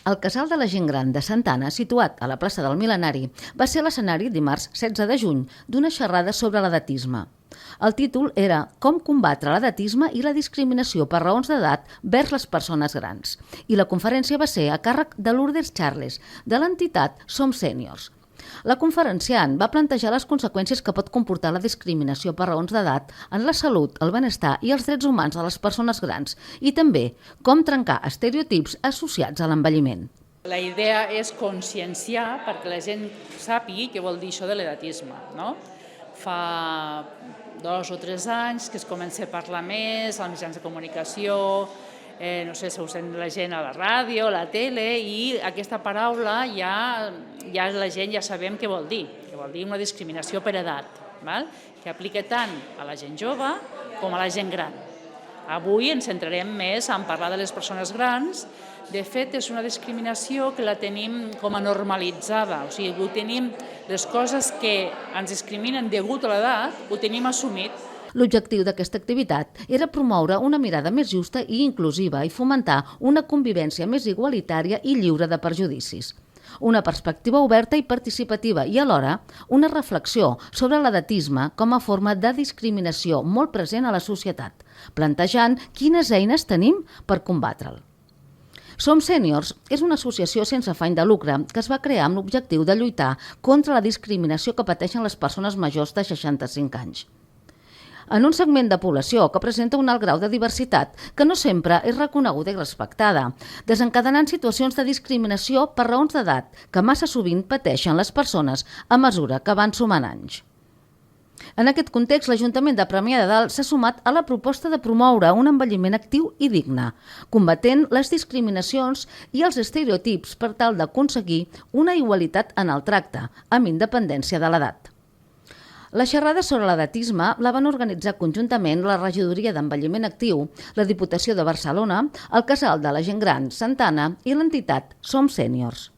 El Casal de la Gent Gran de Santa Anna, situat a la plaça del Mil·lenari, va ser l'escenari dimarts 16 de juny d'una xerrada sobre l'edatisme. El títol era Com combatre l'edatisme i la discriminació per raons d'edat vers les persones grans. I la conferència va ser a càrrec de Lourdes Charles, de l'entitat Som Sèniors. La conferenciant va plantejar les conseqüències que pot comportar la discriminació per raons d'edat en la salut, el benestar i els drets humans de les persones grans i també com trencar estereotips associats a l'envelliment. La idea és conscienciar perquè la gent sàpigui què vol dir això de l'edatisme, no? Fa 2 o 3 anys que es comença a parlar més als mitjans de comunicació, no sé si ho sent la gent a la ràdio, a la tele, i aquesta paraula ja la gent ja sabem què vol dir una discriminació per edat, que aplica tant a la gent jove com a la gent gran. Avui ens centrarem més en parlar de les persones grans. De fet, és una discriminació que la tenim com a normalitzada, o sigui, les coses que ens discriminen degut a l'edat, ho tenim assumit. L'objectiu d'aquesta activitat era promoure una mirada més justa i inclusiva i fomentar una convivència més igualitària i lliure de perjudicis. Una perspectiva oberta i participativa i alhora una reflexió sobre l'edatisme com a forma de discriminació molt present a la societat, plantejant quines eines tenim per combatre'l. Som Sèniors és una associació sense afany de lucre que es va crear amb l'objectiu de lluitar contra la discriminació que pateixen les persones majors de 65 anys. En un segment de població que presenta un alt grau de diversitat que no sempre és reconeguda i respectada, desencadenant situacions de discriminació per raons d'edat que massa sovint pateixen les persones a mesura que van sumant anys. En aquest context, l'Ajuntament de Premià de Dalt s'ha sumat a la proposta de promoure un envelliment actiu i digne, combatent les discriminacions i els estereotips per tal d'aconseguir una igualitat en el tracte, amb independència de l'edat. La xerrada sobre l'edatisme la van organitzar conjuntament la Regidoria d'Envelliment Actiu, la Diputació de Barcelona, el Casal de la Gent Gran Santa Anna i l'entitat Som Sèniors.